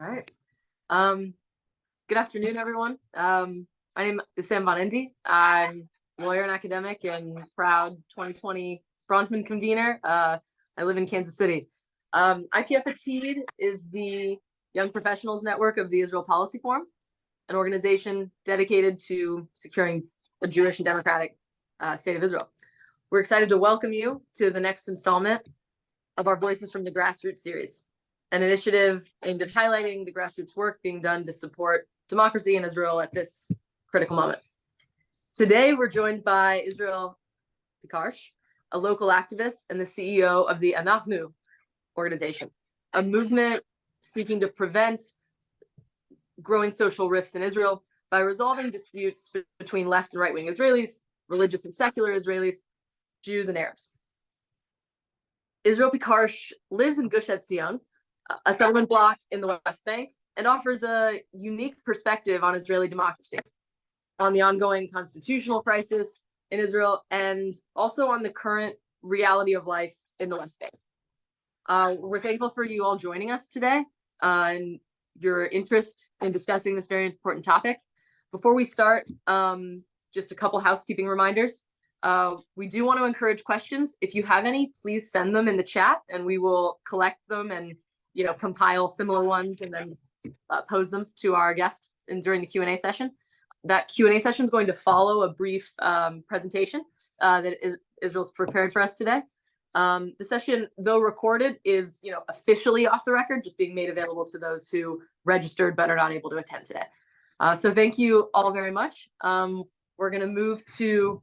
All right. Good afternoon, everyone. My name is Sam Von Indy. I'm a lawyer and academic and proud 2020 Bronfman convener. I live in Kansas City. IPF Atid is the Young Professionals Network of the Israel Policy Forum, an organization dedicated to securing a Jewish and democratic state of Israel. We're excited to welcome you to the next installment of our Voices from the Grassroots series, an initiative aimed at highlighting the grassroots work being done to support democracy in Israel at this critical moment. Today, we're joined by Israel Piekarsh, a local activist and the CEO of the Anahnu organization, a movement seeking to prevent growing social rifts in Israel by resolving disputes between left and right-wing Israelis, religious and secular Israelis, Jews and Arabs. Israel Piekarsh lives in Gush Etzion, a settlement bloc in the West Bank, and offers a unique perspective on Israeli democracy, on the ongoing constitutional crisis in Israel, and also on the current reality of life in the West Bank. We're thankful for you all joining us today and your interest in discussing this very important topic. Before we start, just a couple housekeeping reminders. We do want to encourage questions. If you have any, please send them in the chat and we will collect them and compile similar ones and then pose them to our guest during the Q&A session. That Q&A session is going to follow a brief presentation that Israel's prepared for us today. The session, though recorded, is officially off the record, just being made available to those who registered but are not able to attend today. So thank you all very much. We're going to move to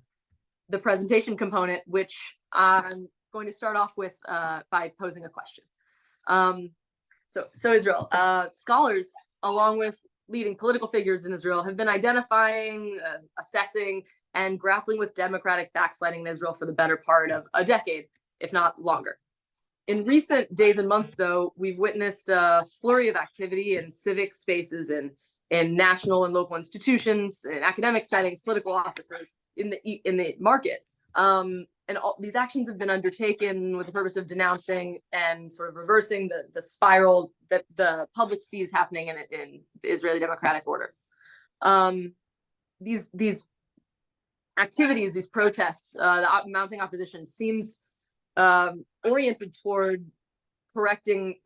the presentation component, which I'm going to start off with by posing a question. So Israel, scholars, along with leading political figures in Israel, have been identifying, assessing, and grappling with democratic backsliding in Israel for the better part of a decade, if not longer. In recent days and months, though, we've witnessed a flurry of activity in civic spaces and in national and local institutions, in academic settings, political offices, in the market. And all these actions have been undertaken with the purpose of denouncing and sort of reversing the spiral that the public sees happening in the Israeli democratic order. These activities, these protests, the mounting opposition seems oriented toward correcting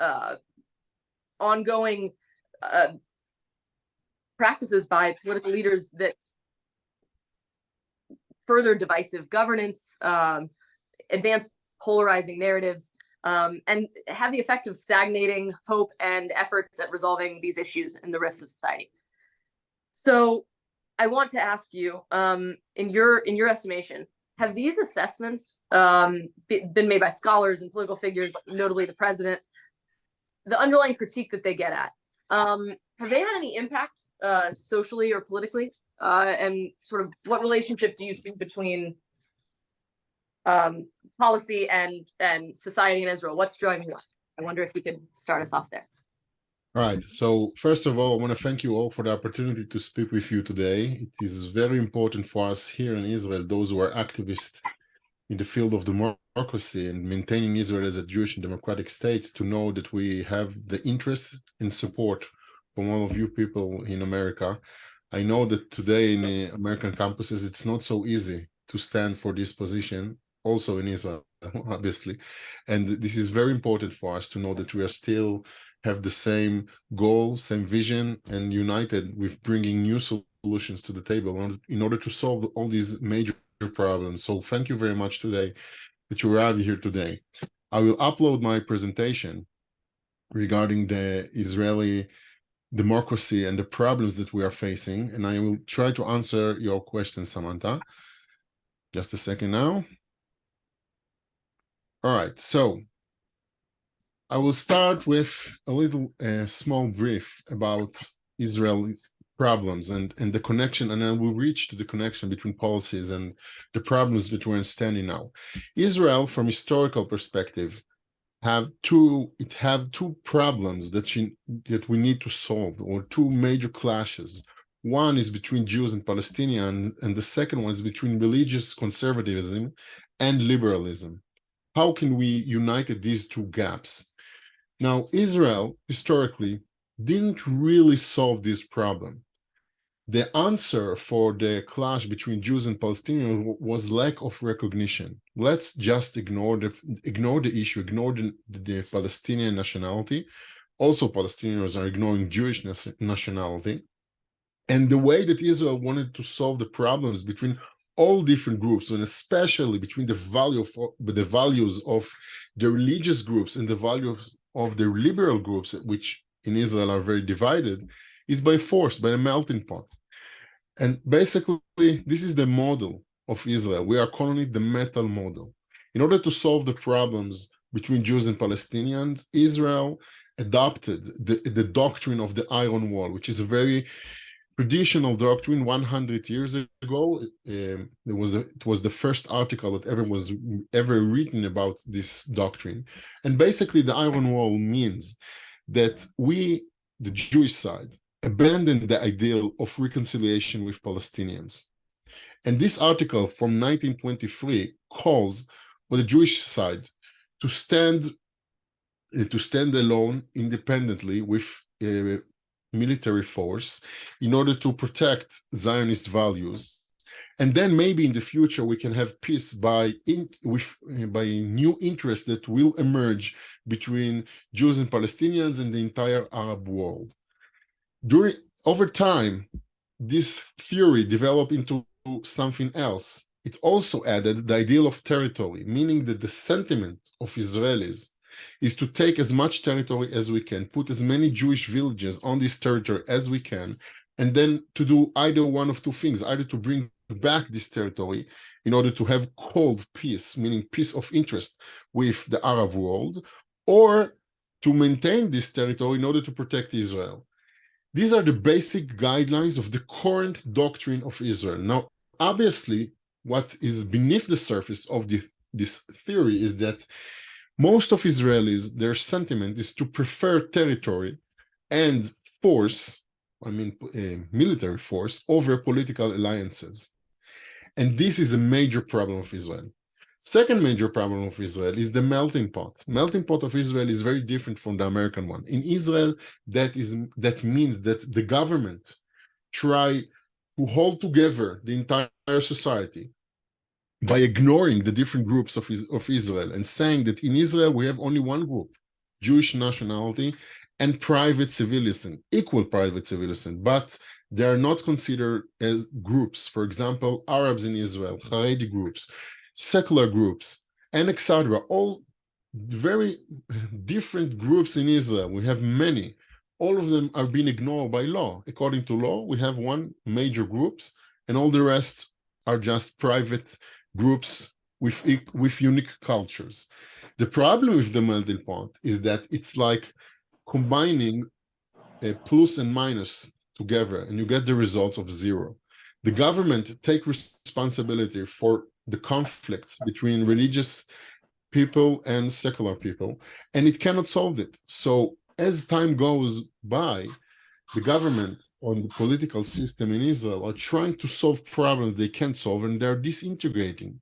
ongoing practices by political leaders that further divisive governance, advance polarizing narratives, and have the effect of stagnating hope and efforts at resolving these issues in the rifts of society. So I want to ask you, in your estimation, have these assessments been made by scholars and political figures, notably the president, the underlying critique that they get at, have they had any impact socially or politically? And sort of what relationship do you see between policy and society in Israel? What's driving what? I wonder if you could start us off there. All right. So first of all, I want to thank you all for the opportunity to speak with you today. It is very important for us here in Israel, those who are activists in the field of democracy and maintaining Israel as a Jewish and democratic state, to know that we have the interest and support from all of you people in America. I know that today in the American campuses, it's not so easy to stand for this position, also in Israel, obviously. And this is very important for us to know that we are still have the same goal, same vision, and united with bringing new solutions to the table in order to solve all these major problems. So thank you very much today that you arrived here today. I will upload my presentation regarding the Israeli democracy and the problems that we are facing, and I will try to answer your questions, Samantha. Just a second now. All right, so I will start with a little small brief about Israel's problems and the connection, and I will reach to the connection between policies and the problems that we're standing now. Israel, from historical perspective, have two problems that we need to solve, or two major clashes. One is between Jews and Palestinians, and the second one is between religious conservatism and liberalism. How can we unite these two gaps? Now, Israel, historically, didn't really solve this problem. The answer for the clash between Jews and Palestinians was lack of recognition. Let's just ignore the issue, ignore the Palestinian nationality. Also, Palestinians are ignoring Jewish nationality. And the way that Israel wanted to solve the problems between all different groups, and especially between the values of the religious groups and the values of the liberal groups, which in Israel are very divided, is by force, by a melting pot. And basically, this is the model of Israel. We are calling it the metal model. In order to solve the problems between Jews and Palestinians, Israel adopted the doctrine of the iron wall, which is a very traditional doctrine. 100 years ago, it was the first article that ever written about this doctrine. And basically, the iron wall means that we, the Jewish side, abandoned the ideal of reconciliation with Palestinians. And this article from 1923 calls for the Jewish side to stand alone independently with military force in order to protect Zionist values. And then maybe in the future we can have peace by new interests that will emerge between Jews and Palestinians and the entire Arab world. Over time, this theory developed into something else. It also added the ideal of territory, meaning that the sentiment of Israelis is to take as much territory as we can, put as many Jewish villages on this territory as we can, and then to do either one of two things, either to bring back this territory in order to have cold peace, meaning peace of interest with the Arab world, or to maintain this territory in order to protect Israel. These are the basic guidelines of the current doctrine of Israel. Now, obviously, what is beneath the surface of this theory is that most of Israelis, their sentiment is to prefer territory and force, military force, over political alliances. And this is a major problem of Israel. Second major problem of Israel is the melting pot. Melting pot of Israel is very different from the American one. In Israel, that means that the government try to hold together the entire society by ignoring the different groups of Israel and saying that in Israel we have only one group, Jewish nationality, and private civilian, equal private civilian, but they are not considered as groups. For example, Arabs in Israel, Haredi groups, secular groups, and etc. All very different groups in Israel. We have many. All of them are being ignored by law. According to law, we have one major groups, and all the rest are just private groups with unique cultures. The problem with the melting pot is that it's like combining a plus and minus together, and you get the results of zero. The government take responsibility for the conflicts between religious people and secular people, and it cannot solve it. So as time goes by, the government or the political system in Israel are trying to solve problems they can't solve, and they're disintegrating.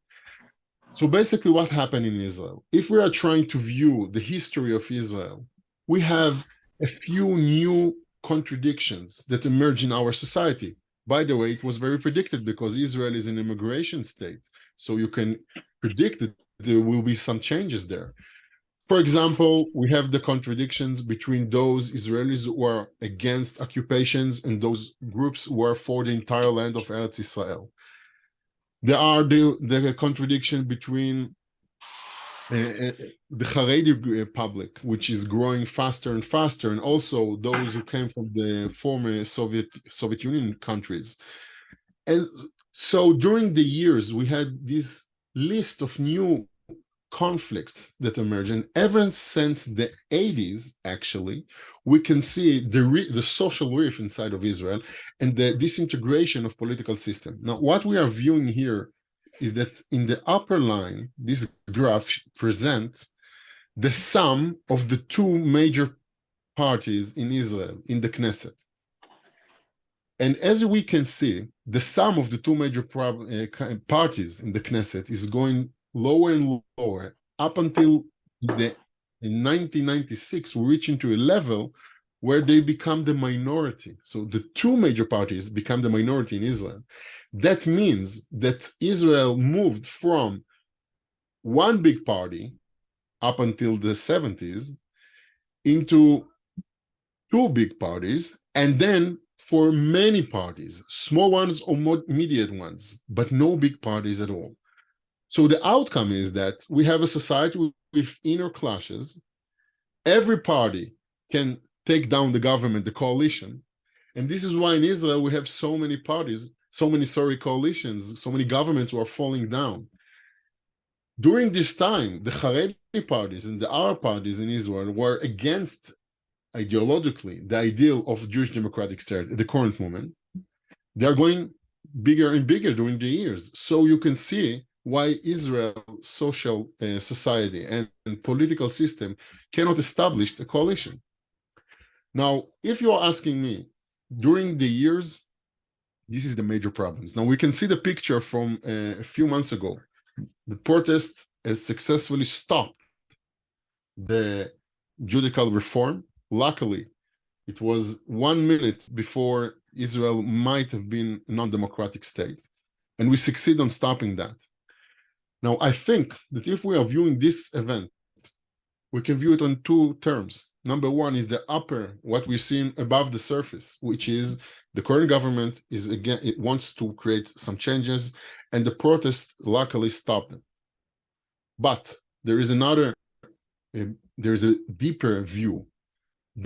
So basically what happened in Israel, if we are trying to view the history of Israel, we have a few new contradictions that emerge in our society. By the way, it was very predicted because Israel is an immigration state. So you can predict that there will be some changes there. For example, we have the contradictions between those Israelis who are against occupations and those groups who are for the entire land of Eretz Israel. There are the contradiction between the Haredi public, which is growing faster and faster, and also those who came from the former Soviet Union countries. And so during the years, we had this list of new conflicts that emerge, and ever since the 80s, actually, we can see the social rift inside of Israel and the disintegration of political system. Now, what we are viewing here is that in the upper line, this graph presents the sum of the two major parties in Israel, in the Knesset. And as we can see, the sum of the two major parties in the Knesset is going lower and lower up until in 1996, we reach into a level where they become the minority. So the two major parties become the minority in Israel. That means that Israel moved from one big party up until the 70s into two big parties, and then for many parties, small ones or more immediate ones, but no big parties at all. So the outcome is that we have a society with inner clashes. Every party can take down the government, the coalition. And this is why in Israel we have so many parties, so many, coalitions, so many governments who are falling down. During this time, the Haredi parties and the Arab parties in Israel were against, ideologically, the ideal of Jewish democratic state at the current moment. They're going bigger and bigger during the years. So you can see why Israel's social society and political system cannot establish a coalition. Now, if you're asking me, during the years, this is the major problems. Now, we can see the picture from a few months ago. The protest has successfully stopped the judicial reform. Luckily, it was 1 minute before Israel might have been a non-democratic state, and we succeed on stopping that. Now, I think that if we are viewing this event, we can view it on two terms. Number one is the upper, what we're seeing above the surface, which is the current government is, again, it wants to create some changes, and the protests luckily stopped them. But there is there's a deeper view.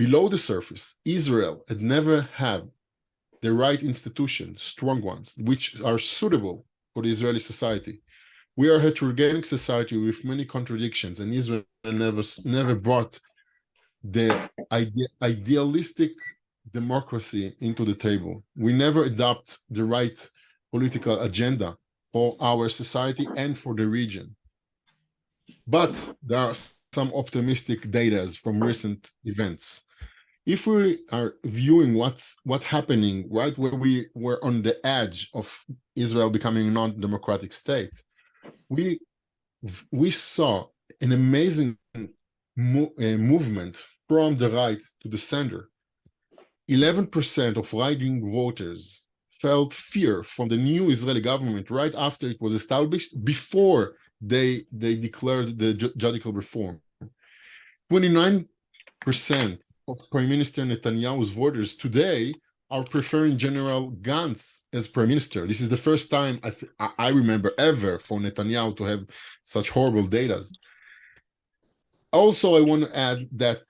Below the surface, Israel had never had the right institutions, strong ones, which are suitable for the Israeli society. We are a heterogenic society with many contradictions, and Israel never brought the idealistic democracy into the table. We never adopt the right political agenda for our society and for the region. But there are some optimistic data from recent events. If we are viewing what's happening right where we were on the edge of Israel becoming a non-democratic state, we saw an amazing movement from the right to the center. 11% of right-wing voters felt fear from the new Israeli government right after it was established, before they declared the judicial reform. 29% of Prime Minister Netanyahu's voters today are preferring General Gantz as Prime Minister. This is the first time I remember ever for Netanyahu to have such horrible data. Also, I want to add that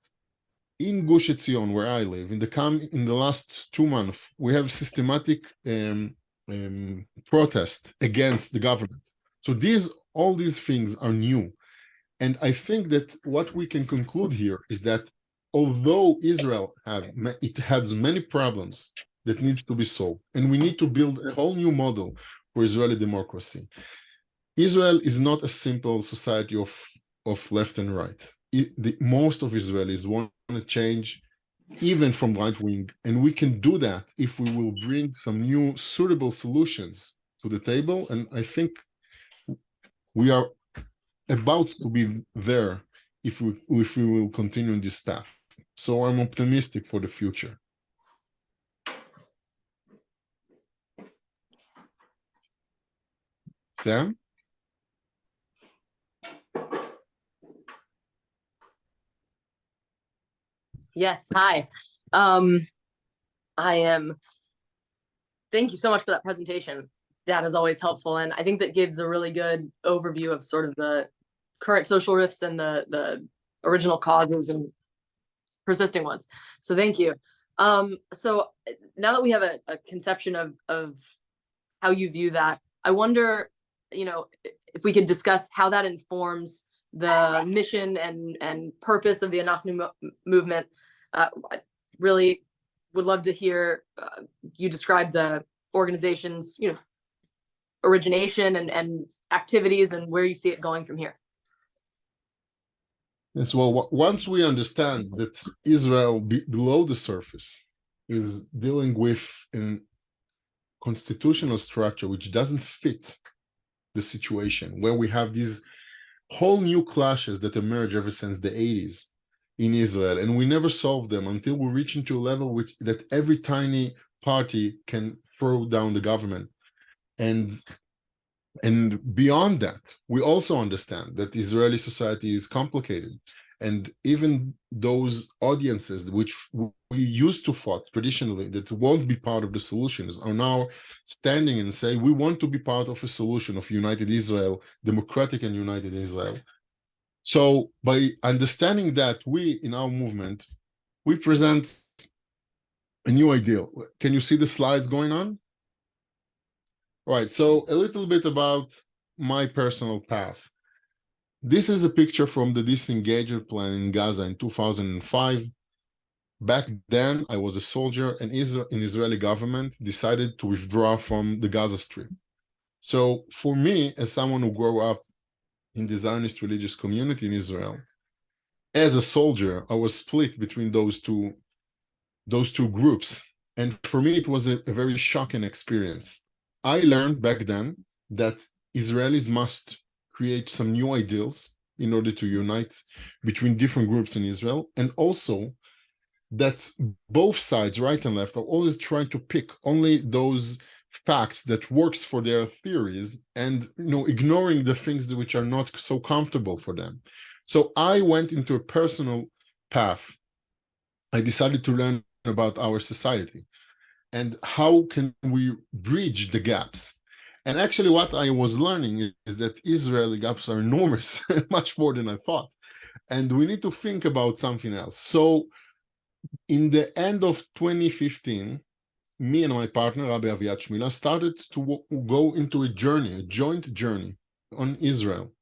in Gush Etzion, where I live, in the last 2 months, we have systematic protest against the government. So all these things are new. And I think that what we can conclude here is that although Israel has many problems that need to be solved, and we need to build a whole new model for Israeli democracy, Israel is not a simple society of left and right. Most of Israelis want to change, even from right wing, and we can do that if we will bring some new suitable solutions to the table. And I think we are about to be there if we will continue in this path. So I'm optimistic for the future. Sam? Yes, hi. Thank you so much for that presentation. That is always helpful, and I think that gives a really good overview of sort of the current social rifts and the original causes and persisting ones. So thank you. So now that we have a conception of how you view that, I wonder, if we could discuss how that informs the mission and purpose of the Anahnu movement. I really would love to hear you describe the organization's, origination and activities and where you see it going from here. Yes, well, once we understand that Israel below the surface is dealing with a constitutional structure which doesn't fit the situation, where we have these whole new clashes that emerge ever since the 80s, in Israel, and we never solve them until we reach into a level that every tiny party can throw down the government. And beyond that, we also understand that Israeli society is complicated. And even those audiences which we used to fight traditionally that won't be part of the solutions are now standing and say, we want to be part of a solution of united Israel, democratic and united Israel. So by understanding that, we in our movement, we present a new ideal. Can you see the slides going on? Right, so a little bit about my personal path. This is a picture from the disengagement plan in Gaza in 2005. Back then, I was a soldier, and an Israeli government decided to withdraw from the Gaza Strip. So for me, as someone who grew up in the Zionist religious community in Israel, as a soldier, I was split between those two groups. And for me, it was a very shocking experience. I learned back then that Israelis must create some new ideals in order to unite between different groups in Israel, and also that both sides, right and left, are always trying to pick only those facts that works for their theories, and ignoring the things which are not so comfortable for them. So I went into a personal path. I decided to learn about our society and how can we bridge the gaps. And actually what I was learning is that Israeli gaps are enormous, much more than I thought. And we need to think about something else. So in the end of 2015, me and my partner, Rabbi Aviad Shmila, started to go into a joint journey on Israel.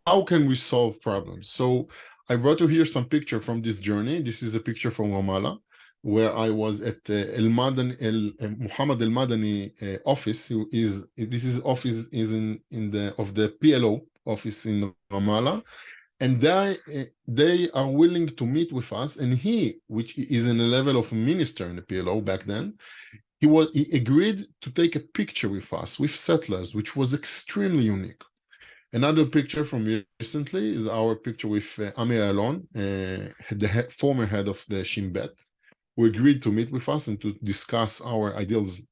How can we solve problems? So I brought you here some picture from this journey. This is a picture from Ramallah, where I was at Muhammad El Madani office. Office is in the PLO office in Ramallah, and they are willing to meet with us. And he, which is in a level of minister in the PLO back then, he agreed to take a picture with us, with settlers, which was extremely unique. Another picture from recently is our picture with Ami Alon, the former head of the Shin Bet, who agreed to meet with us and to discuss our ideals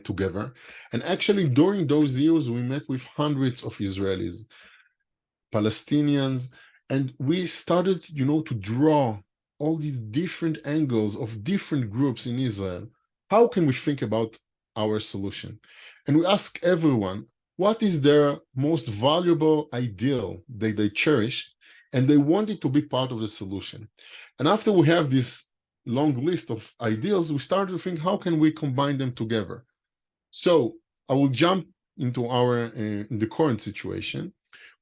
together. And actually, during those years, we met with hundreds of Israelis, Palestinians, and we started, to draw all these different angles of different groups in Israel. How can we think about our solution? And we ask everyone, what is their most valuable ideal that they cherish, and they wanted to be part of the solution. And after we have this long list of ideals, we started to think, how can we combine them together? So I will jump into the current situation.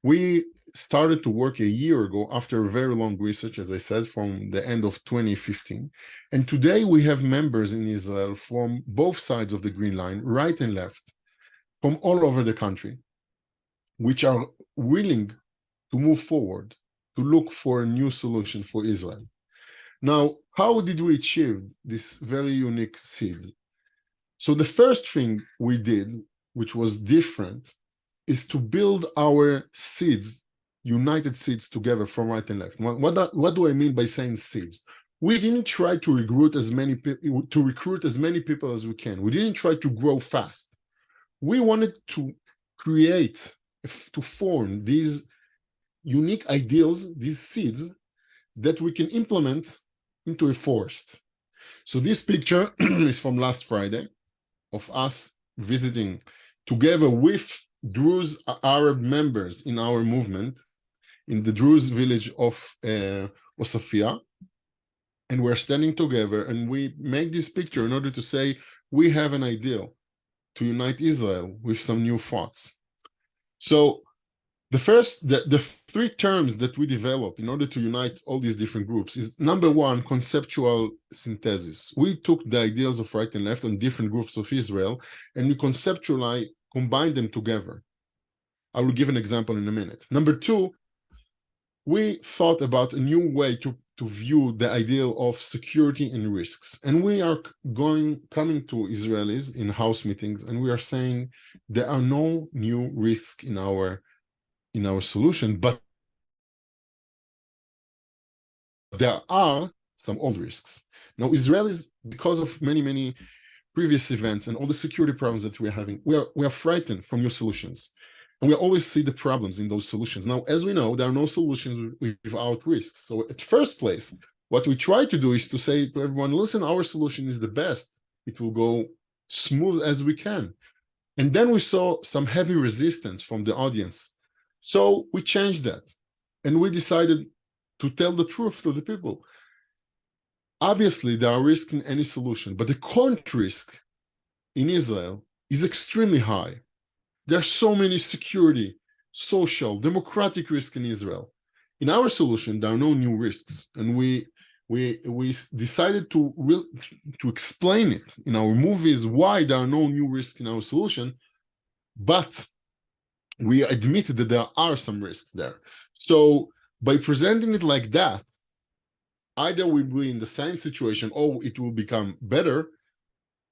We started to work a year ago after a very long research, as I said, from the end of 2015. And today we have members in Israel from both sides of the Green Line, right and left, from all over the country, which are willing to move forward, to look for a new solution for Israel. Now, how did we achieve this very unique seed? So the first thing we did, which was different, is to build our seeds, united seeds together from right and left. What do I mean by saying seeds? We didn't try to recruit as many people as we can. We didn't try to grow fast. We wanted to form these unique ideals, these seeds that we can implement into a forest. So this picture is from last Friday of us visiting together with Druze Arab members in our movement in the Druze village of Osafia. And we're standing together and we make this picture in order to say, we have an ideal to unite Israel with some new thoughts. So the three terms that we develop in order to unite all these different groups is, number one, conceptual synthesis. We took the ideals of right and left on different groups of Israel, and we conceptually combined them together. I will give an example in a minute. Number two, we thought about a new way to view the ideal of security and risks. And we are coming to Israelis in house meetings, and we are saying there are no new risks in our solution, but there are some old risks. Now, Israelis, because of many previous events and all the security problems that we're having, we are frightened from new solutions. And we always see the problems in those solutions. Now, as we know, there are no solutions without risks. So at first place, what we try to do is to say to everyone, listen, our solution is the best. It will go smooth as we can. And then we saw some heavy resistance from the audience. So we changed that. And we decided to tell the truth to the people. Obviously, there are risks in any solution, but the current risk in Israel is extremely high. There are so many security, social, democratic risks in Israel. In our solution, there are no new risks. And we decided to explain it in our movies why there are no new risks in our solution, but we admitted that there are some risks there. So by presenting it like that, either we'll be in the same situation or it will become better,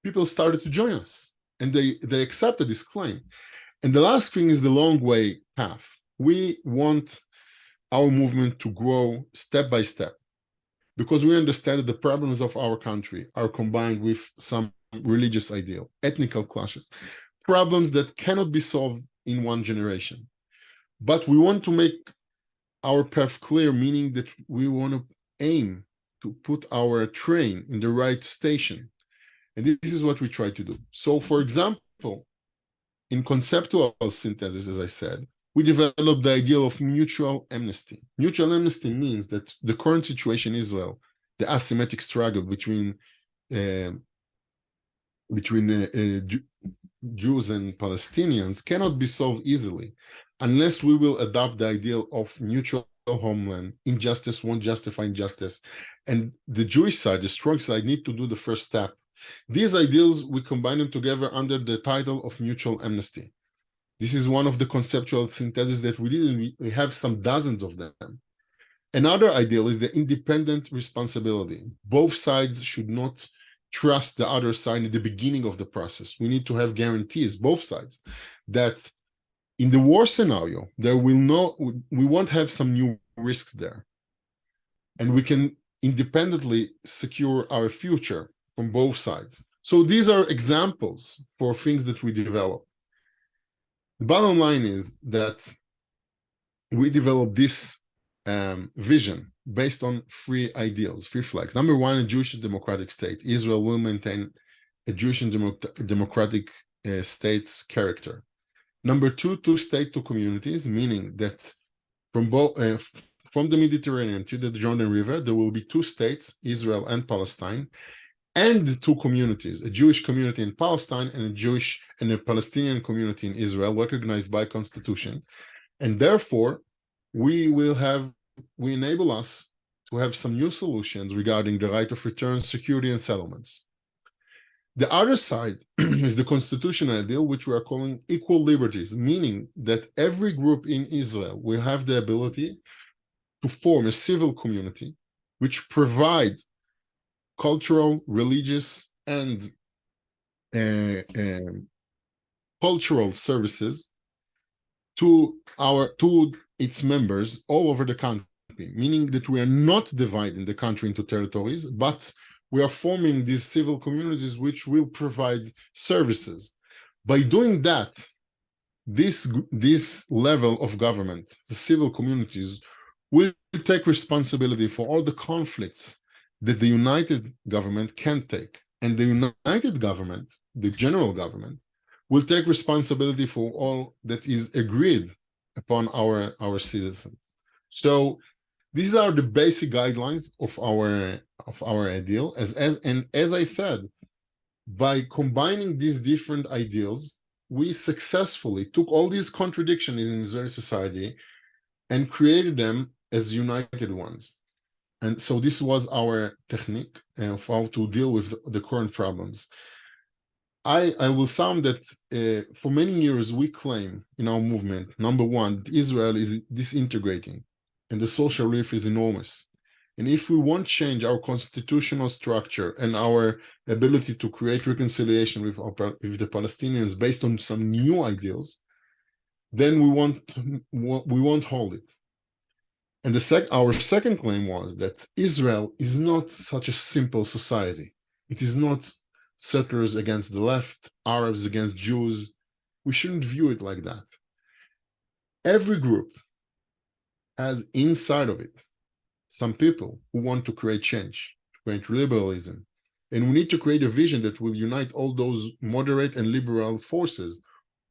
people started to join us and they accepted this claim. And the last thing is the long way path. We want our movement to grow step by step because we understand that the problems of our country are combined with some religious ideal, ethnical clashes, problems that cannot be solved in one generation. But we want to make our path clear, meaning that we want to aim to put our train in the right station. And this is what we try to do. So, for example, in conceptual synthesis, as I said, we developed the idea of mutual amnesty. Mutual amnesty means that the current situation in Israel, the asymmetric struggle between Jews and Palestinians cannot be solved easily unless we will adopt the ideal of mutual homeland. Injustice won't justify injustice. And the Jewish side, the strong side, need to do the first step. These ideals, we combine them together under the title of mutual amnesty. This is one of the conceptual syntheses that we did. We have some dozens of them. Another ideal is the independent responsibility. Both sides should not trust the other side at the beginning of the process. We need to have guarantees, both sides, that in the war scenario, we won't have some new risks there. And we can independently secure our future from both sides. So these are examples for things that we develop. The bottom line is that we developed this vision based on three ideals, three flags. Number one, a Jewish and democratic state. Israel will maintain a Jewish and democratic state's character. Number two, two-state, two communities, meaning that from the Mediterranean to the Jordan River, there will be two states, Israel and Palestine, and two communities, a Jewish community in Palestine and a Jewish and a Palestinian community in Israel, recognized by constitution. And therefore, we enable us to have some new solutions regarding the right of return, security, and settlements. The other side is the constitutional ideal, which we are calling equal liberties, meaning that every group in Israel will have the ability to form a civil community which provides cultural, religious, and cultural services to its members all over the country, meaning that we are not dividing the country into territories, but we are forming these civil communities which will provide services. By doing that, this level of government, the civil communities, will take responsibility for all the conflicts that the united government can take. And the united government, the general government, will take responsibility for all that is agreed upon our citizens. So these are the basic guidelines of our ideal. As I said, by combining these different ideals, we successfully took all these contradictions in Israeli society and created them as united ones. And so this was our technique of how to deal with the current problems. I will sum that for many years we claim in our movement, number one, Israel is disintegrating and the social rift is enormous. And if we won't change our constitutional structure and our ability to create reconciliation with the Palestinians based on some new ideals, then we won't hold it. And our second claim was that Israel is not such a simple society. It is not settlers against the left, Arabs against Jews. We shouldn't view it like that. Every group has inside of it some people who want to create change, to create liberalism. And we need to create a vision that will unite all those moderate and liberal forces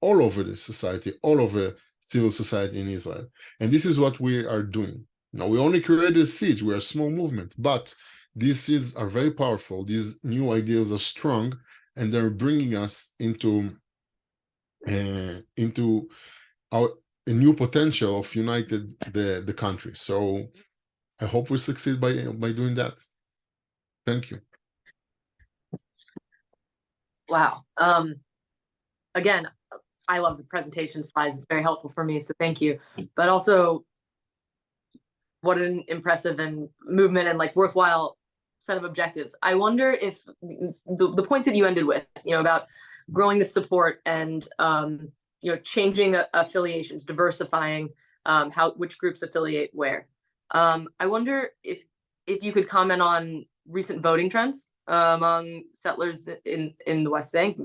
all over the society, all over civil society in Israel. And this is what we are doing. Now, we only created seeds. We're a small movement, but these seeds are very powerful. These new ideas are strong, and they're bringing us into a new potential of united the country. So I hope we succeed by doing that. Thank you. Wow. Again, I love the presentation slides. It's very helpful for me, so thank you. But also, what an impressive and movement and like worthwhile set of objectives. I wonder if the point that you ended with, about growing the support and changing affiliations, diversifying which groups affiliate where. I wonder if you could comment on recent voting trends among settlers in the West Bank,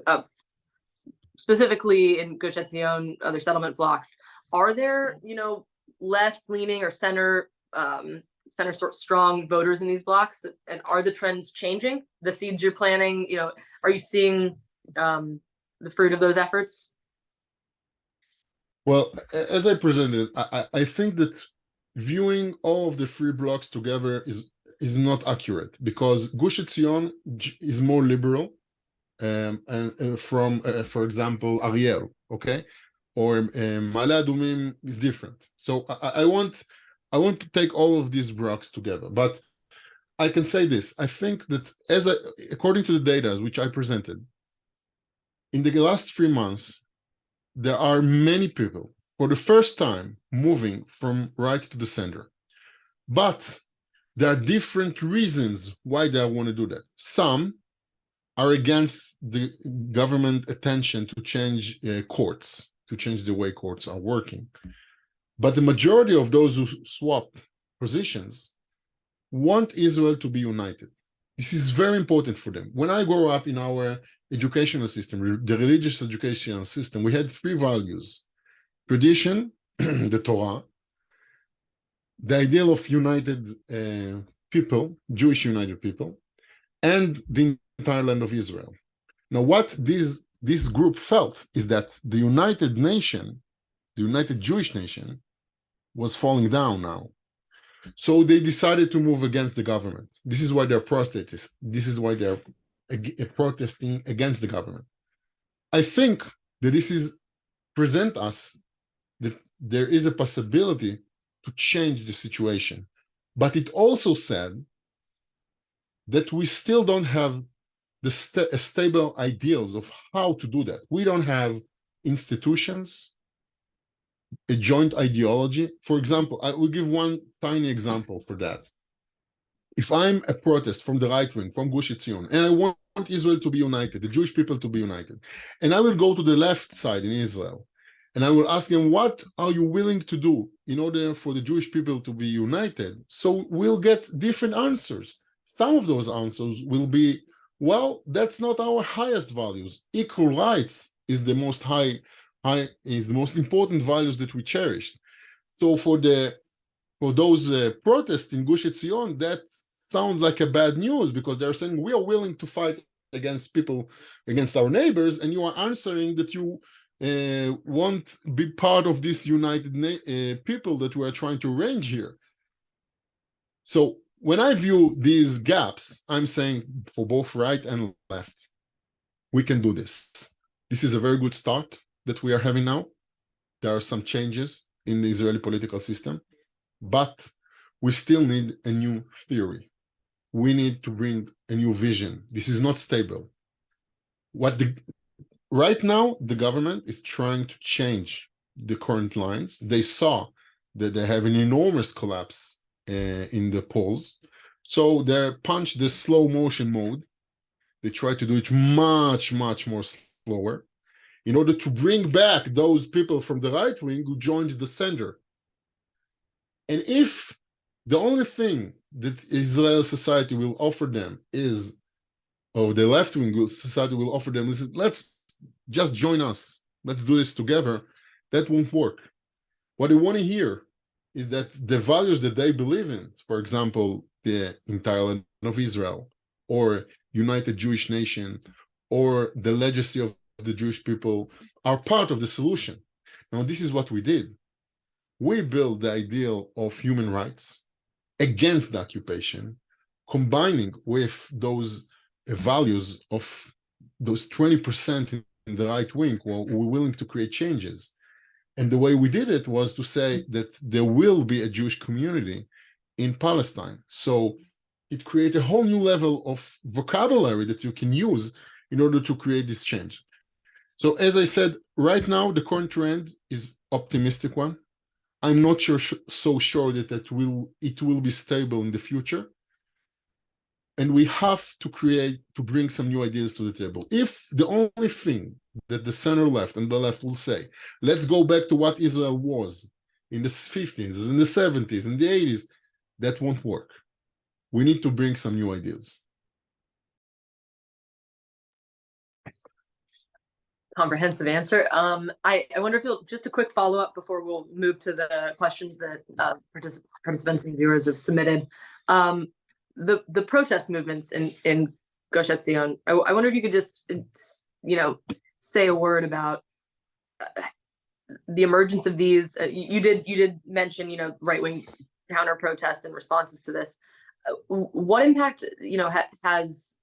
specifically in Gush Etzion, other settlement blocks. Are there, left-leaning or center sort of strong voters in these blocks? And are the trends changing? The seeds you're planting, are you seeing the fruit of those efforts? Well, as I presented, I think that viewing all of the three blocks together is not accurate, because Gush Etzion is more liberal, and from, for example, Ariel, okay, or Ma'ale Adumim is different. So I want to take all of these blocks together, but I can say this: I think that according to the data which I presented, in the last 3 months, there are many people for the first time moving from right to the center, but there are different reasons why they want to do that. Some are against the government attention to change courts, to change the way courts are working. But the majority of those who swap positions want Israel to be united. This is very important for them. When I grew up in our educational system, the religious educational system, we had 3 values: tradition, the Torah, the ideal of united people, Jewish united people, and the entire land of Israel. Now, what this group felt is that the united nation, the united Jewish nation, was falling down now. So they decided to move against the government. This is why they're protesting. This is why they're protesting against the government. I think that this is present us that there is a possibility to change the situation. But it also said that we still don't have the stable ideals of how to do that. We don't have institutions, a joint ideology. For example, I will give one tiny example for that. If I'm a protest from the right wing, from Gush Etzion, and I want Israel to be united, the Jewish people to be united, and I will go to the left side in Israel, and I will ask them, what are you willing to do in order for the Jewish people to be united? So we'll get different answers. Some of those answers will be, well, that's not our highest values. Equal rights is the most is the most important values that we cherish. So for those protests in Gush Etzion, that sounds like a bad news, because they're saying we are willing to fight against people, against our neighbors, and you are answering that you won't be part of this united people that we are trying to arrange here. So when I view these gaps, I'm saying for both right and left, we can do this. This is a very good start that we are having now. There are some changes in the Israeli political system, but we still need a new theory. We need to bring a new vision. This is not stable. Right now, the government is trying to change the current lines. They saw that they have an enormous collapse in the polls. So they punched the slow motion mode. They try to do it much, much more slower in order to bring back those people from the right wing who joined the center. And if the only thing that Israel society will offer them is, or the left-wing society will offer them, is let's just join us, let's do this together, that won't work. What they want to hear is that the values that they believe in, for example, the entire land of Israel, or United Jewish Nation, or the legacy of the Jewish people, are part of the solution. Now, this is what we did. We built the ideal of human rights against the occupation, combining with those values of those 20% in the right wing who were willing to create changes. And the way we did it was to say that there will be a Jewish community in Palestine. So it created a whole new level of vocabulary that you can use in order to create this change. So as I said, right now, the current trend is optimistic one. I'm not so sure that it will be stable in the future. And we have to bring some new ideas to the table. If the only thing that the center left and the left will say, let's go back to what Israel was in the 50s, in the 70s, in the 80s, that won't work. We need to bring some new ideas. Comprehensive answer. I wonder if you'll, just a quick follow-up before we'll move to the questions that participants and viewers have submitted. The protest movements in Gush Etzion, I wonder if you could just, say a word about the emergence of these. You did mention, right-wing counter-protest and responses to this. What impact, has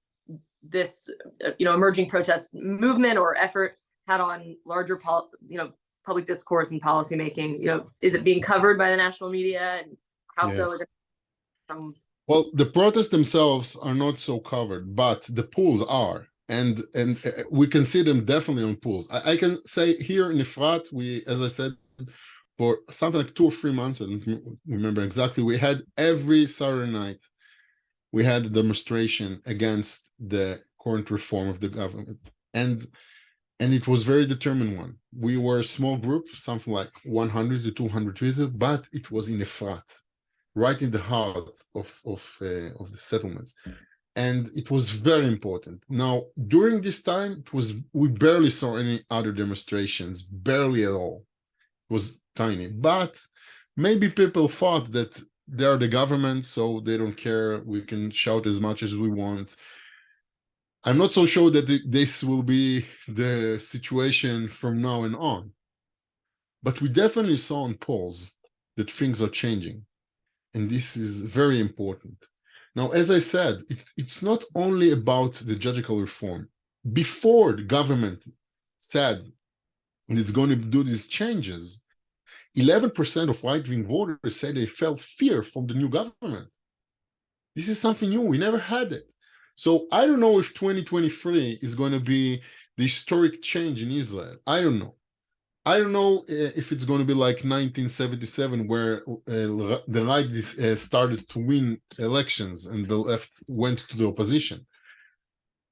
this, emerging protest movement or effort had on larger, public discourse and policymaking? Is it being covered by the national media, and how so? Is it, well, the protests themselves are not so covered, but the polls are, and we can see them definitely on polls. I can say here in Efrat, we, as I said, for something like 2 or 3 months, I don't remember exactly, we had every Saturday night, we had a demonstration against the current reform of the government, and it was very determined one. We were a small group, something like 100 to 200 people, but it was in Efrat, right in the heart of the settlements, and it was very important. Now, during this time, we barely saw any other demonstrations, barely at all. It was tiny, but maybe people thought that they are the government, so they don't care. We can shout as much as we want. I'm not so sure that this will be the situation from now and on. But we definitely saw in polls that things are changing. And this is very important. Now, as I said, it's not only about the judicial reform. Before the government said it's going to do these changes, 11% of right-wing voters said they felt fear from the new government. This is something new. We never had it. So I don't know if 2023 is going to be the historic change in Israel. I don't know. I don't know if it's going to be like 1977, where the right started to win elections and the left went to the opposition.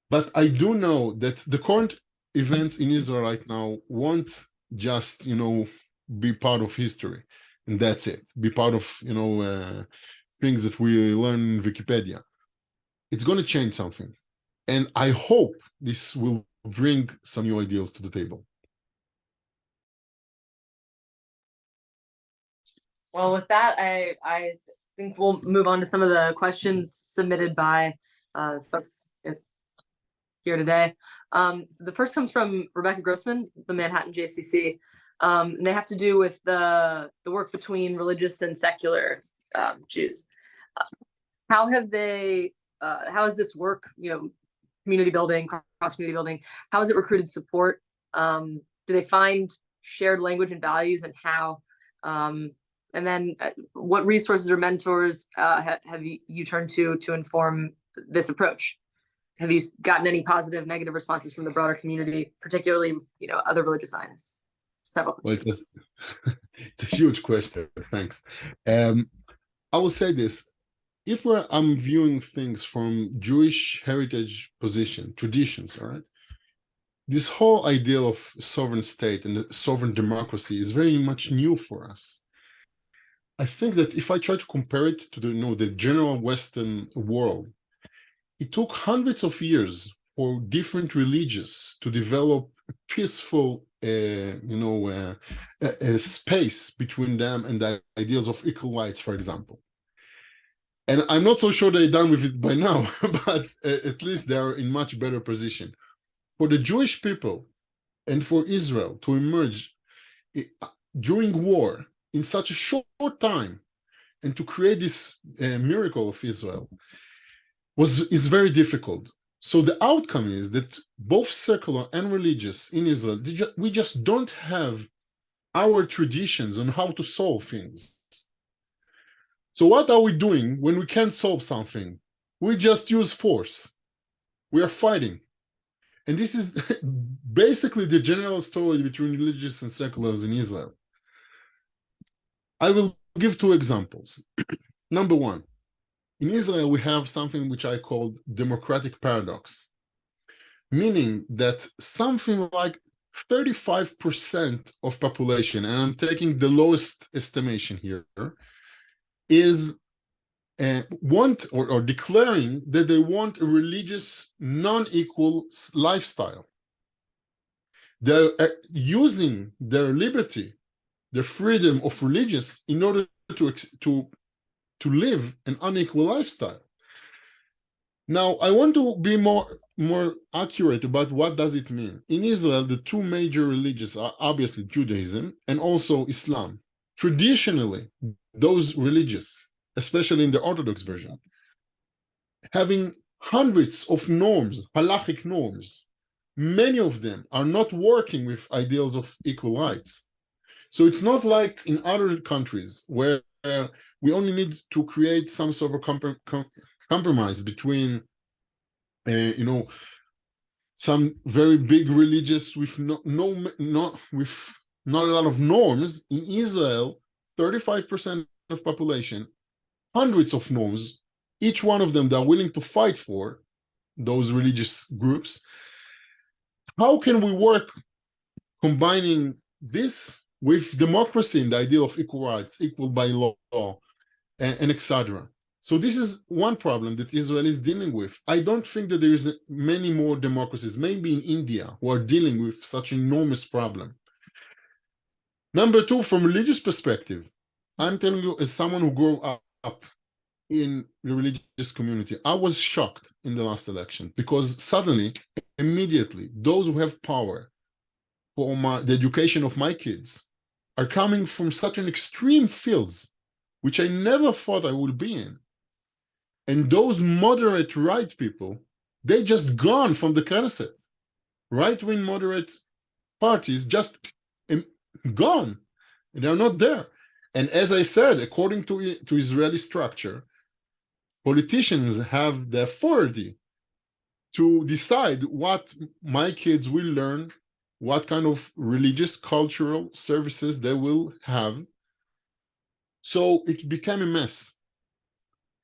But I do know that the current events in Israel right now won't just, be part of history, and that's it. Be part of, things that we learn in Wikipedia. It's going to change something. And I hope this will bring some new ideas to the table. Well, with that, I think we'll move on to some of the questions submitted by folks here today. The first comes from Rebecca Grossman, the Manhattan JCC. And they have to do with the work between religious and secular Jews. How has this work, community building, cross community building, how has it recruited support? Do they find shared language and values, and how? And then what resources or mentors have you turned to inform this approach? Have you gotten any positive, negative responses from the broader community, particularly, other religious Zionists? Several questions. Well, it's a huge question. Thanks. I will say this. If I'm viewing things from Jewish heritage position, traditions, all right, this whole ideal of sovereign state and sovereign democracy is very much new for us. I think that if I try to compare it to the general Western world, it took hundreds of years for different religions to develop a peaceful, a space between them and the ideals of equal rights, for example. And I'm not so sure they're done with it by now, but at least they are in much better position. For the Jewish people and for Israel to emerge during war in such a short time and to create this miracle of Israel is very difficult. So the outcome is that both secular and religious in Israel, we just don't have our traditions on how to solve things. So what are we doing when we can't solve something? We just use force. We are fighting. And this is basically the general story between religious and seculars in Israel. I will give two examples. Number one, in Israel, we have something which I call democratic paradox, meaning that something like 35% of population, and I'm taking the lowest estimation here, is want or declaring that they want a religious non-equal lifestyle. They're using their liberty, their freedom of religious in order to live an unequal lifestyle. Now, I want to be more accurate about what does it mean. In Israel, the two major religions are obviously Judaism and also Islam. Traditionally, those religions, especially in the Orthodox version, having hundreds of norms, halachic norms, many of them are not working with ideals of equal rights. So it's not like in other countries where we only need to create some sort of compromise between, some very big religious with not a lot of norms. In Israel, 35% of population, hundreds of norms, each one of them they're willing to fight for, those religious groups. How can we work combining this with democracy and the idea of equal rights, equal by law, and etc.? So this is one problem that Israel is dealing with. I don't think that there is many more democracies, maybe in India, who are dealing with such an enormous problem. Number two, from religious perspective, I'm telling you, as someone who grew up in the religious community, I was shocked in the last election because suddenly, immediately, those who have power for the education of my kids are coming from such an extreme fields, which I never thought I would be in. And those moderate right people, they just gone from the Knesset. Right-wing moderate parties just gone. They're not there. And as I said, according to Israeli structure, politicians have the authority to decide what my kids will learn, what kind of religious, cultural services they will have. So it became a mess.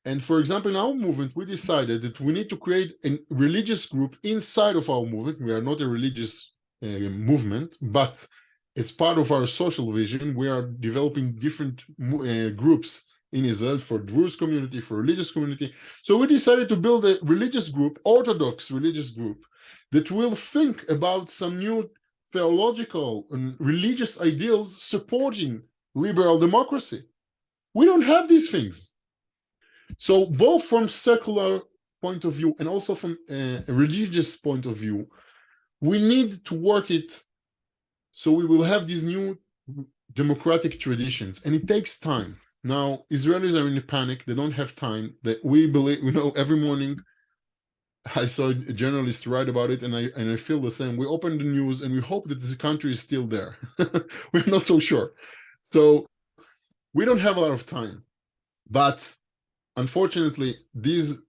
And for example, in our movement, we decided that we need to create a religious group inside of our movement. We are not a religious movement, but as part of our social vision, we are developing different groups in Israel for Druze community, for religious community. So we decided to build a religious group, Orthodox religious group, that will think about some new theological and religious ideals supporting liberal democracy. We don't have these things. So both from secular point of view and also from a religious point of view, we need to work it so we will have these new democratic traditions, and it takes time. Now, Israelis are in a panic. They don't have time. That we believe, every morning I saw a journalist write about it, and I feel the same. We open the news and we hope that the country is still there. We're not so sure. So we don't have a lot of time. But unfortunately, these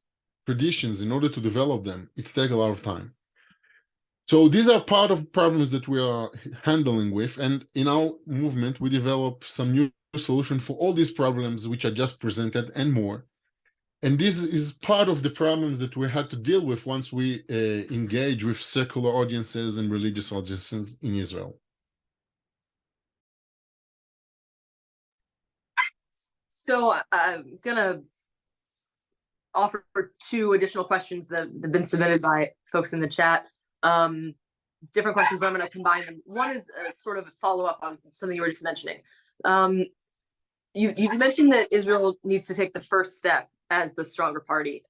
traditions, in order to develop them, it takes a lot of time. So these are part of problems that we are handling with. And in our movement, we develop some new solution for all these problems, which I just presented and more. And this is part of the problems that we had to deal with once we engage with secular audiences and religious audiences in Israel. So I'm gonna offer two additional questions that have been submitted by folks in the chat. Different questions, but I'm going to combine them. One is a sort of a follow-up on something you were just mentioning. You mentioned that Israel needs to take the first step as the stronger party.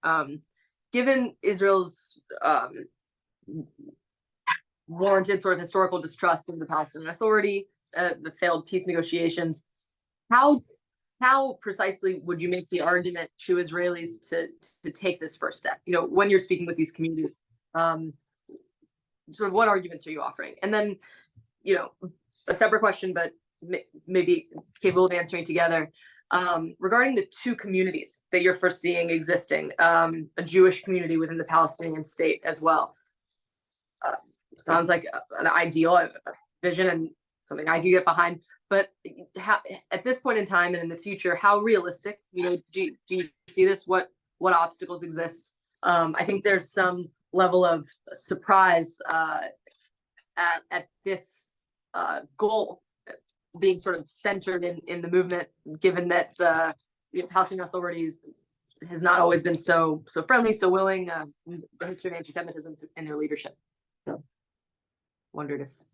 Given Israel's warranted sort of historical distrust of the Palestinian Authority, the failed peace negotiations, how precisely would you make the argument to Israelis to take this first step? You know, when you're speaking with these communities, sort of what arguments are you offering? And then, you know, a separate question, but maybe capable of answering together, regarding the two communities that you're foreseeing existing, a Jewish community within the Palestinian state as well. Sounds like an ideal vision and something I can get behind. But how, at this point in time and in the future, how realistic, you know, do you see this? What obstacles exist? I think there's some level of surprise at this goal being sort of centered in the movement, given that the Palestinian authorities has not always been so friendly, so willing, the history of anti-Semitism in their leadership. So wondered if you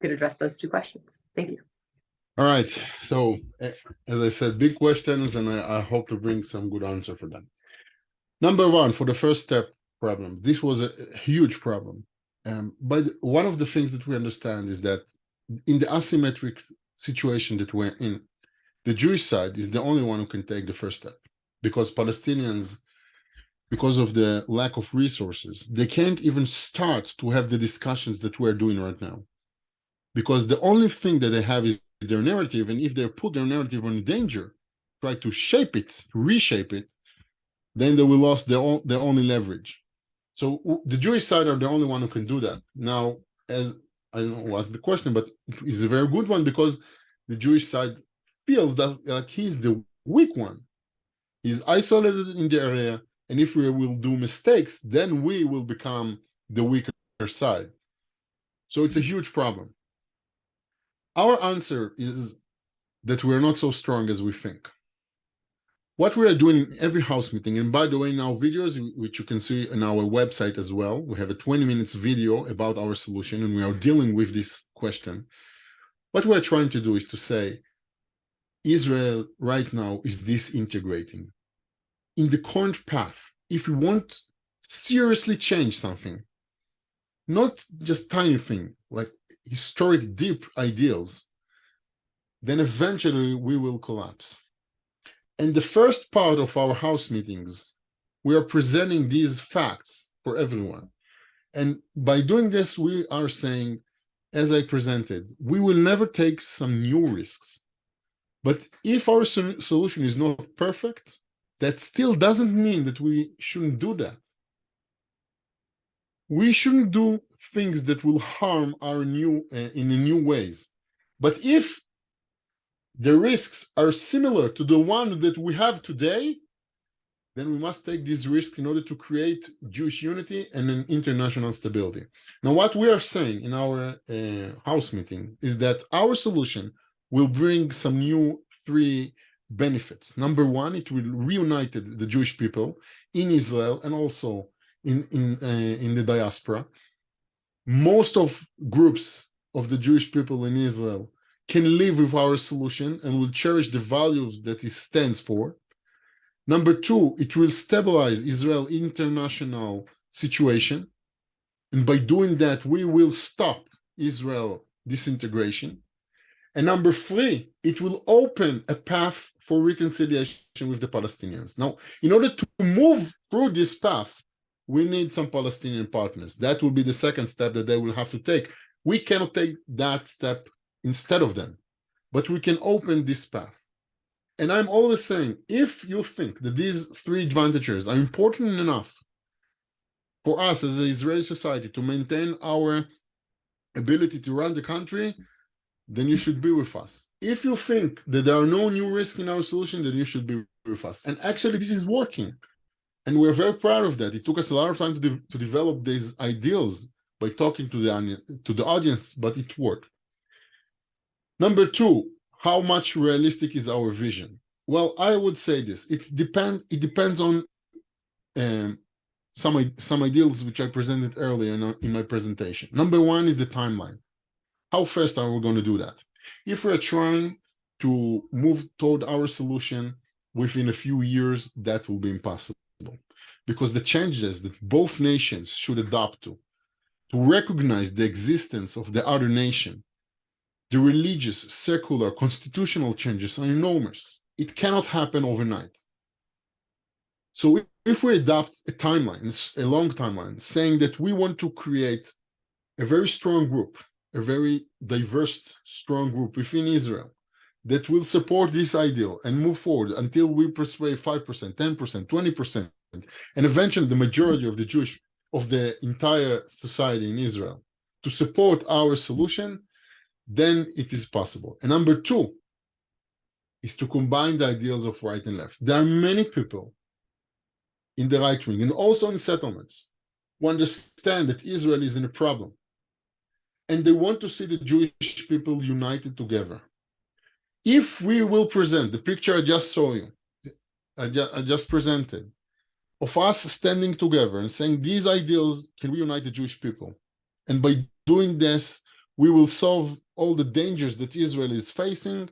could address those two questions. Thank you. All right. So, as I said, big questions, and I hope to bring some good answer for them. Number one, for the first step problem, this was a huge problem. But one of the things that we understand is that in the asymmetric situation that we're in, the Jewish side is the only one who can take the first step, because Palestinians, because of the lack of resources, they can't even start to have the discussions that we're doing right now. Because the only thing that they have is their narrative, and if they put their narrative in danger, try to shape it, reshape it, then they will lose their only leverage. So the Jewish side are the only one who can do that. Now, as I don't know what's the question, but it is a very good one, because the Jewish side feels that he's the weak one. He's isolated in the area, and if we will do mistakes, then we will become the weaker side. So it's a huge problem. Our answer is that we're not so strong as we think. What we are doing in every house meeting, and by the way, in our videos, which you can see on our website as well, we have a 20 minutes video about our solution, and we are dealing with this question. What we're trying to do is to say, Israel right now is disintegrating. In the current path, if we want to seriously change something, not just tiny thing, like historic deep ideals, then eventually we will collapse. And the first part of our house meetings, we are presenting these facts for everyone. And by doing this, we are saying, as I presented, we will never take some new risks. But if our solution is not perfect, that still doesn't mean that we shouldn't do that. We shouldn't do things that will harm our new ways. But if the risks are similar to the one that we have today, then we must take these risks in order to create Jewish unity and an international stability. Now, what we are saying in our house meeting is that our solution will bring some new three benefits. Number one, it will reunite the Jewish people in Israel and also in the diaspora. Most of groups of the Jewish people in Israel can live with our solution and will cherish the values that it stands for. Number two, it will stabilize Israel's international situation. And by doing that, we will stop Israel disintegration. And number three, it will open a path for reconciliation with the Palestinians. Now, in order to move through this path, we need some Palestinian partners. That will be the second step that they will have to take. We cannot take that step instead of them, but we can open this path. And I'm always saying, if you think that these three advantages are important enough for us as an Israeli society to maintain our ability to run the country, then you should be with us. If you think that there are no new risks in our solution, then you should be with us. And actually, this is working. And we're very proud of that. It took us a lot of time to develop these ideals by talking to the audience, but it worked. Number two, how much realistic is our vision? Well, I would say this. It depends on some ideals which I presented earlier in my presentation. Number one is the timeline. How fast are we going to do that? If we're trying to move toward our solution within a few years, that will be impossible, because the changes that both nations should adopt to recognize the existence of the other nation, the religious, secular, constitutional changes are enormous. It cannot happen overnight. So if we adopt a timeline, a long timeline, saying that we want to create a very strong group, a very diverse, strong group within Israel that will support this ideal and move forward until we persuade 5%, 10%, 20%, and eventually the majority of the entire society in Israel to support our solution, then it is possible. And number two is to combine the ideals of right and left. There are many people in the right wing and also in settlements who understand that Israel is in a problem, and they want to see the Jewish people united together. If we will present the picture I just presented, of us standing together and saying these ideals can reunite the Jewish people, and by doing this, we will solve all the dangers that Israel is facing,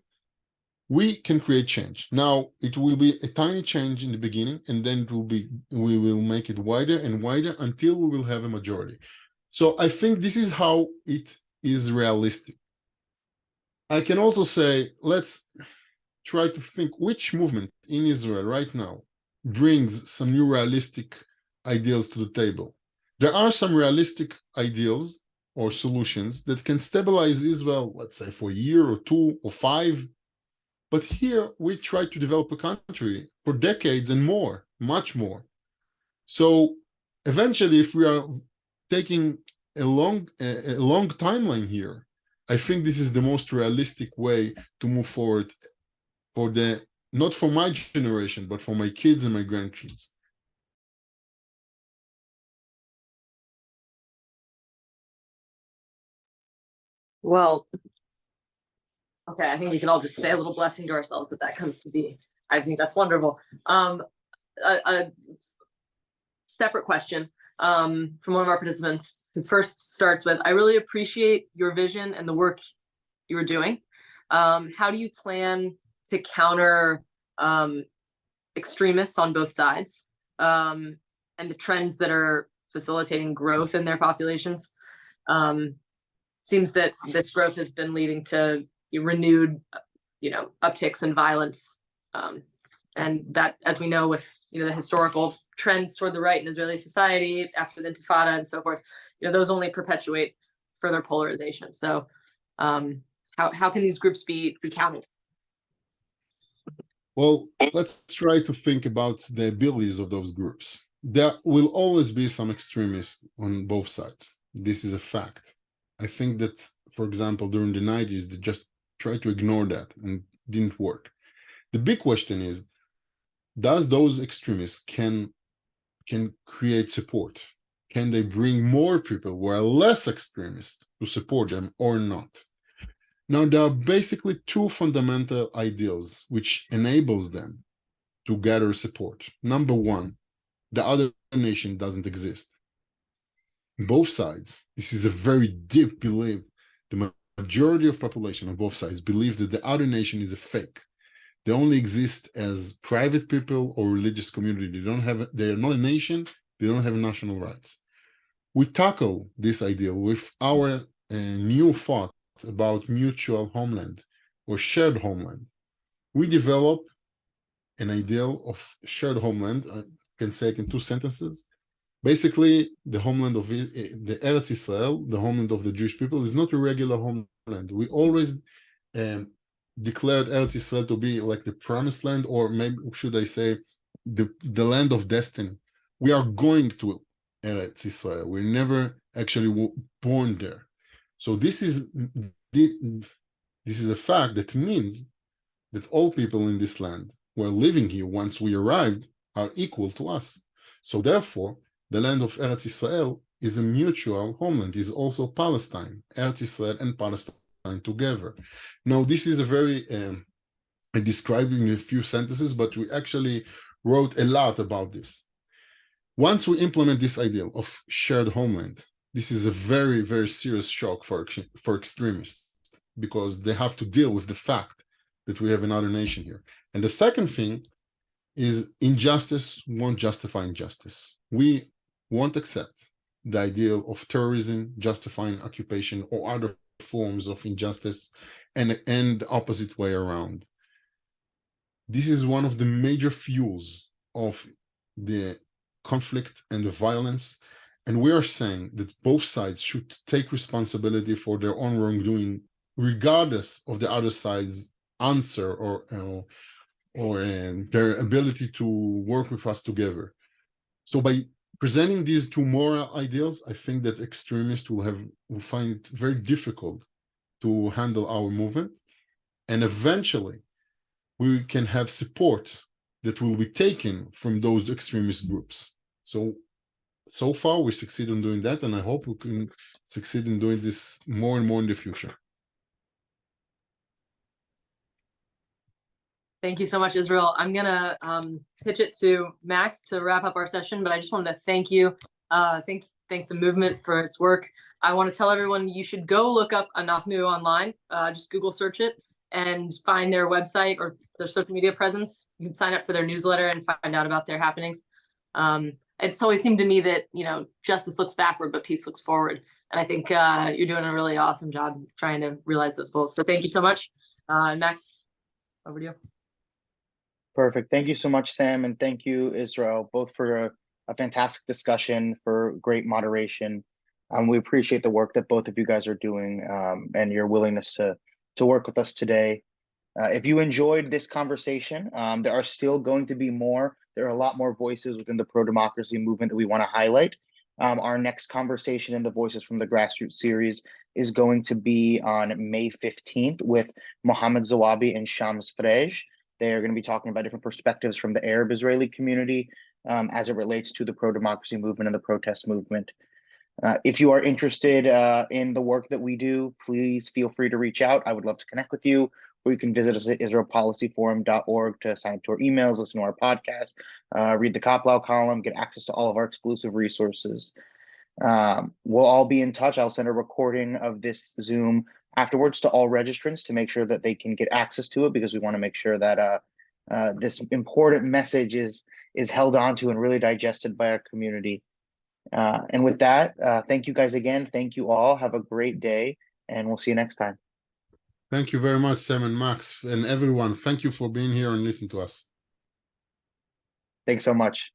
we can create change. Now, it will be a tiny change in the beginning, and then we will make it wider and wider until we will have a majority. So I think this is how it is realistic. I can also say, let's try to think which movement in Israel right now brings some new realistic ideals to the table. There are some realistic ideals or solutions that can stabilize Israel, let's say for a year or two or five. But here we try to develop a country for decades and more, much more. So eventually, if we are taking a long timeline here, I think this is the most realistic way to move forward for not for my generation, but for my kids and my grandkids. Well, okay, I think we can all just say a little blessing to ourselves that comes to be. I think that's wonderful. A separate question from one of our participants who first starts with, I really appreciate your vision and the work you're doing. How do you plan to counter extremists on both sides and the trends that are facilitating growth in their populations? Seems that this growth has been leading to renewed, upticks in violence, and that, as we know, with the historical trends toward the right in Israeli society after the Intifada and so forth, those only perpetuate further polarization. So, how can these groups be countered? Well, let's try to think about the abilities of those groups. There will always be some extremists on both sides. This is a fact. I think that, for example, during the 90s, they just tried to ignore that and didn't work. The big question is, does those extremists can create support? Can they bring more people who are less extremist to support them or not? Now, there are basically two fundamental ideals which enables them to gather support. Number one, the other nation doesn't exist. Both sides, this is a very deep belief. The majority of population on both sides believe that the other nation is a fake. They only exist as private people or religious community. They are not a nation. They don't have national rights. We tackle this idea with our new thought about mutual homeland or shared homeland. We develop an ideal of shared homeland. I can say it in two sentences. Basically, the homeland of the Eretz Israel, the homeland of the Jewish people, is not a regular homeland. We always declared Eretz Israel to be like the promised land, or maybe should I say the land of destiny. We are going to Eretz Israel. We're never actually born there. So this is a fact that means that all people in this land who are living here once we arrived are equal to us. So therefore, the land of Eretz Israel is a mutual homeland, is also Palestine, Eretz Israel and Palestine together. Now, this is a very I described in a few sentences, but we actually wrote a lot about this. Once we implement this ideal of shared homeland, this is a very, very serious shock for extremists, because they have to deal with the fact that we have another nation here. And the second thing is injustice won't justify injustice. We won't accept the ideal of terrorism justifying occupation or other forms of injustice, and the opposite way around. This is one of the major fuels of the conflict and the violence. And we are saying that both sides should take responsibility for their own wrongdoing, regardless of the other side's answer or their ability to work with us together. So by presenting these two moral ideals, I think that extremists will find it very difficult to handle our movement. And eventually, we can have support that will be taken from those extremist groups. So far, we succeed in doing that, and I hope we can succeed in doing this more and more in the future. Thank you so much, Israel. I'm gonna pitch it to Max to wrap up our session, but I just wanted to thank you, thank the movement for its work. I want to tell everyone you should go look up Anahnu online. Just Google search it and find their website or their social media presence. You can sign up for their newsletter and find out about their happenings. It's always seemed to me that, you know, justice looks backward, but peace looks forward. And I think you're doing a really awesome job trying to realize those goals. So thank you so much. Max, over to you. Perfect. Thank you so much, Sam, and thank you, Israel, both for a fantastic discussion, for great moderation. We appreciate the work that both of you guys are doing, and your willingness to work with us today. If you enjoyed this conversation, there are still going to be more. There are a lot more voices within the pro-democracy movement that we want to highlight. Our next conversation in the Voices from the Grassroots series is going to be on May 15th with Mohammed Zawabi and Shams Frej. They are going to be talking about different perspectives from the Arab Israeli community as it relates to the pro-democracy movement and the protest movement. If you are interested in the work that we do, please feel free to reach out. I would love to connect with you, or you can visit us at israelpolicyforum.org to sign up to our emails, listen to our podcast, read the Koplau column, get access to all of our exclusive resources. We'll all be in touch. I'll send a recording of this Zoom afterwards to all registrants to make sure that they can get access to it, because we want to make sure that this important message is held onto and really digested by our community. And with that, thank you guys again. Thank you all. Have a great day, and we'll see you next time. Thank you very much, Sam and Max, and everyone. Thank you for being here and listening to us. Thanks so much.